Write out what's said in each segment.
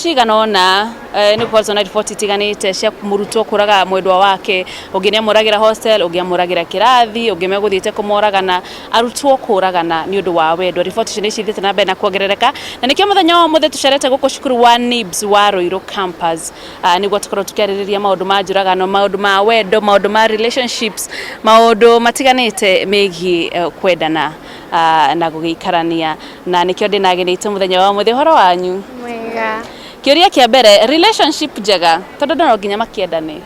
cigana ona ni kwazo na report itiganite cia murutwo kuraga mwendwa wake ugine muragira hostel ugia muragira kirathi ugime guthiite kumoragana arutwo kuragana ni undu wa wendo. Report ici ni cithite na mbere na kuongerereka na nikio muthenya wa muthe tucerete guku cukuru wa NIBS wa Ruiru campus niguo tukorwo tukiaririria maundu ma njuragano, maundu ma wendo, maundu ma relationships, maundu matiganite megi kwendana na gugikarania na nikio ndinagirite muthenya wa muthe. Horo wanyu mwega? Kiuria kia mbere, relationship njega tondu no nginya makiendane,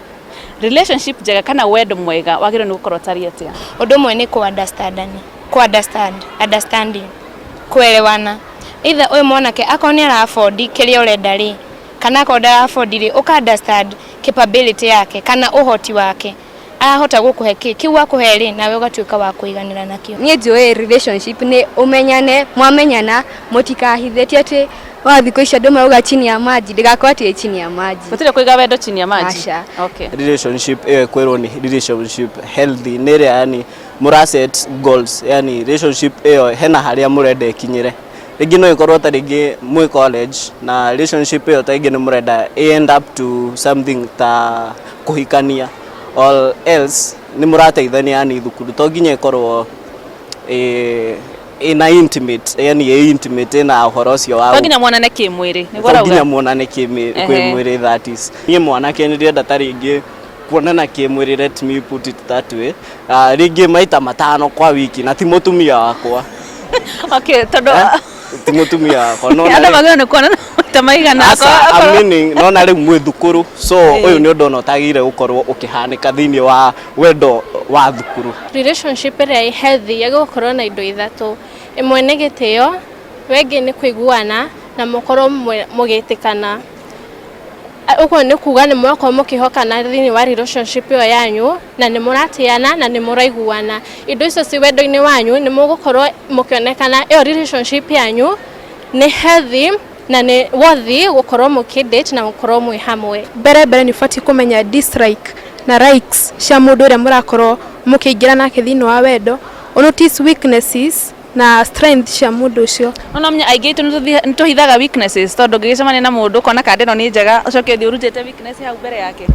relationship njega kana wendo mwega wagire ni gukorwo tari atia? Undu mwe ni understanding, kuelewana. Either uyu mwanake akoni ara afford kiria urenda ri kana akonda afford ri uka understand capability yake kana uhoti wake ahota gukuhe kiu akuhe ri nawe ugatuika wa kuiganira nakio. Nie njui relationship ni umenyane, mwamenyana mutikahithitie ati wa thiko icio andu mauga chini ya maji ndigakorwo ati chini ya maji. Gutire kuiga wendo chini ya maji? Asha. Okay. Relationship kwero ni relationship healthy nere, yani muraset goals, yani relationship hena haria murende kinyire. Rigi no ikorwo ta rigi mwe college na relationship ta igi ni murenda end up to something ta kuhikania, all else ni murateithania yani thukuru to nginya ikorwo ina intimate, yani intimate na uhoro ucio wao. Nginya mwanane kimwiri niguo rauga? Nginya mwanane kimwiri, that is nie mwanake ni renda ta ringi kuonana kimwiri, let me put it that way. Ringi maita matano kwa wiki na ti mutumia wakwa. Okay, todo ti mutumia wakwa no na magana ni kuonana maita maigana akwa meaning no na riu mwe thukuru, so uyu ni undu no tagire gukorwo ukihanika thiini wa wendo wa thukuru. Relationship iri healthy yago gukorwo na indo ithatu: imwe ni gitio, wengi ni kuiguana na mukorwo mugitikana. Uko ni kuga ni mwako mukihokana thiini wa relationship yo yanyu na ni muratiana na ni muraiguana. Indo icio ci wendo-ini wanyu ni mugukorwo mukionekana iyo relationship yanyu ni healthy na ni worthy gukorwo mukidate na gukorwo mwi hamwe. Mbere ni fati kumenya dislike na likes cia mundu uria murakorwo mukiingira nake thiini wa wendo, notice weaknesses na strength cia mundu ucio. Ona mnya aingĩ itu nituhithaga weaknesses tondu ngicemania na mundu kona kandi no ni njega ucoke thi urutite weakness hau mbere yake.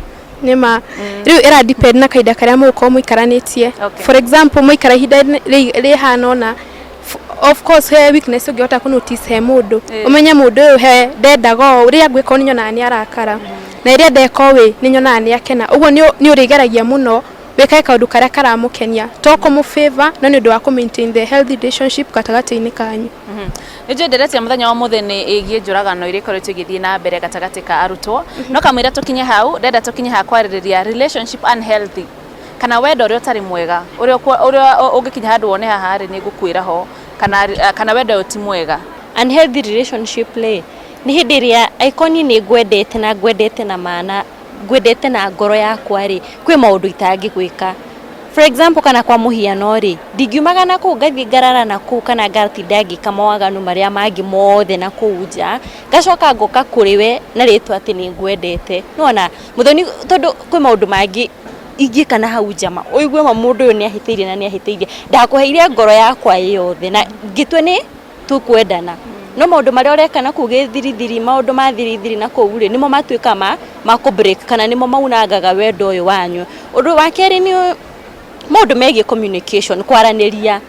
Nima riu ira depend na kaida karia muko muikaranitie. For example muikara hinda ri hanona, of course he weakness ungihota ku notice he mundu umenye mundu uyu he ndendaga uri agwika ni nyona ni arakara na iria ndeko we ni nyona ni akena, uguo ni urigeragia muno wikae kaundu karia karamukenia to kumu favor no ni undu wa ku maintain the healthy relationship gatagati-ini kanyu. Nijue nderetia muthenya wa muthe ni igie njuragano iri koretwo igithii na mbere gatagati ka arutwo, no kamwira tukinye hau ndenda tukinye ha kwaririria relationship unhealthy kana wendo uri utari mwega uri ungikinya handu wone haha ri ni ngukwira ho kana wendo uti mwega. Unhealthy relationship ni hindi ria ikoni ni ngwendete na maana ngwendete na ngoro yakwa ri kwi maundu itangi gwika. For example kana kwa muhiano ri ndingiumaga na ku ngathi ngarara na ku kana ngati ndangi kamawaganu maria mangi mothe na kuja gacoka ngoka kuri we na ritwa ati ni ngwendete. Nona muthoni tondu kwi maundu mangi ingika na hau jama uigwe mundu uyu ni ahiteirie na ni ahiteirie ndakuheire ngoro yakwa yothe na ngitwe ni tukwendana. No maundu maria ureka na kugithirithiri maundu ma thirithiri na kuuri nimo matuika ma ku break kana nimo maunangaga wendo uyu wanyu. Undu wa keri ni maundu megie communication, kwaraniria.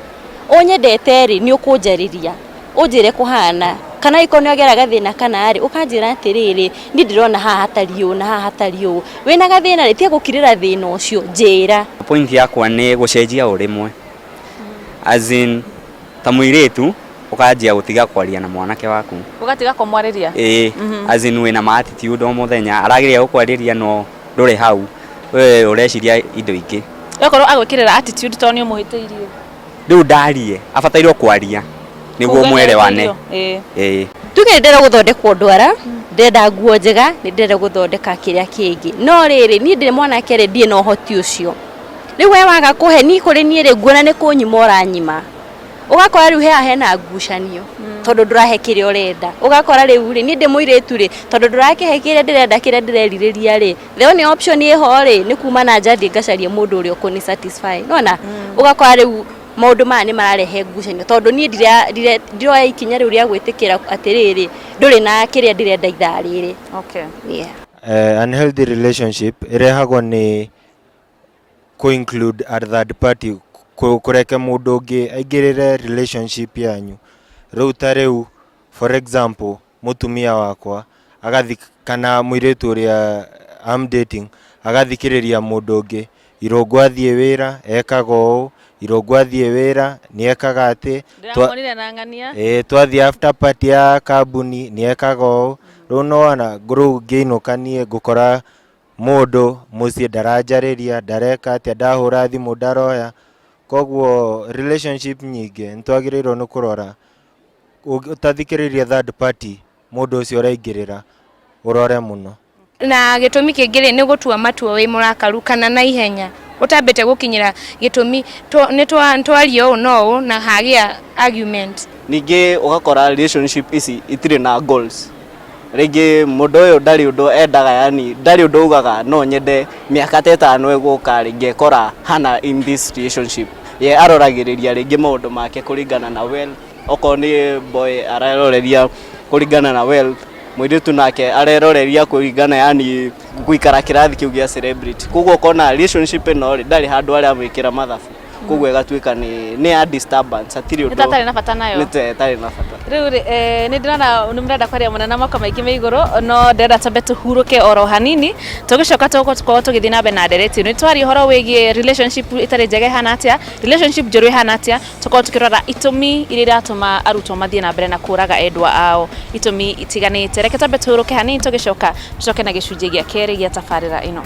Unyendete ri ni ukunjariria unjire kuhana kana ikoni agera gathina kana ari ukanjira atiriri ndi ndirona haha hatariu na haha hatariu wina gathina ri tie gukirira thina ucio njira. Point yakwa ni gucenjia urimwe, as in ta muiritu ukanjia gutiga kwaria na mwanake waku ugatiga kumwariria as in wina ma attitude o muthenya aragiria gukwariria no nduri hau we ureciria indo ingi ukorwo agwikirira attitude to ni umuhiteirie riu ndarie abatairwo kwaria niguo mwerewane. Tuge ndera guthondekwo ndwara ndenda nguo njega ni ndenda guthondeka kiria kingi no riri ni ndire mwanake ri ndie no hoti ucio riu we waga kuhe ni kuri ni ri nguona ni kunyima uranyima ugakora riu hena ngucanio tondu ndurahe kiria urenda ugakora riu ri ni ndi muiritu ri tondu ndurakihe kiria ndirenda kiria ndireririria ri the only option iho ri ni kuma na jadi ngacaria mundu uri ukuni satisfy nona ugakora riu maundu maya ni mararehe ngucanio tondu nie ndiroya ikinya riu ria gwitikira atiriri nduri na kiria ndirenda ithaa riri. Okay. Yeah. Unhealthy relationship irehagwo ni include a third party, kureke mundu ungi aingirire relationship yanyu. Riu ta riu for example mutumia wakwa agathi kana muiritu uria I'm dating agathikiriria mundu ungi, irongo athie wira ekaga uu, irongo athie wira ni ekaga ati, twathie after party ya kambuni ni ekaga uu. Riu nona nguru ngiinukanie ngukora mundu mucie ndaranjariria, ndareka atia, ndahura thimu ndaroya. Koguo relationship nyingi ntwagirirwo ni kurora utathikiriria third party mundu ucio uraingirira urore muno. Na gitumi kingiri ni gutua matua wi murakaru kana na ihenya utambite gukinyira gitumi ni twario no na hagia argument. Ningi ugakora relationship ici itire na goals. Rĩngĩ mũndũ ũyũ ndarĩ ũndũ endaga, yani ndarĩ ũndũ ugaga no nyende mĩaka 5 ĩgũka rĩngĩ ekora hana in this relationship. Ye aroragĩrĩria rĩngĩ maũndũ make kũringana na wealth, okorwo nĩ boy areroreria kũringana na wealth, mũirĩtu nake areroreria kũringana yani gũikara kĩrathi kĩu gĩa celebrity. Koguo kona relationship ĩno ndarĩ handũ arĩa mwĩkĩra mathabu. Koguo ĩgatuĩka nĩ ya disturbance, atiri ũndũ itatari na bata nayo. Itatari na bata. Riu ni ndirana ni murenda kwaria munana mako maingi me iguru no ndenda tambe tuhuruke oro hanini tugicoka tuko tugithii na mbere na ndereti ni twari horo wigie relationship itari njege hana atia, relationship njuru hana atia, tuko tukirora itumi iria iratuma arutwo mathie na mbere na kuraga endwa ao, itumi itiganite. Reke tambe tuhuruke hanini tugicoka tucoke na gicunjĩ gĩa kerĩ gĩa tabarĩra ĩno.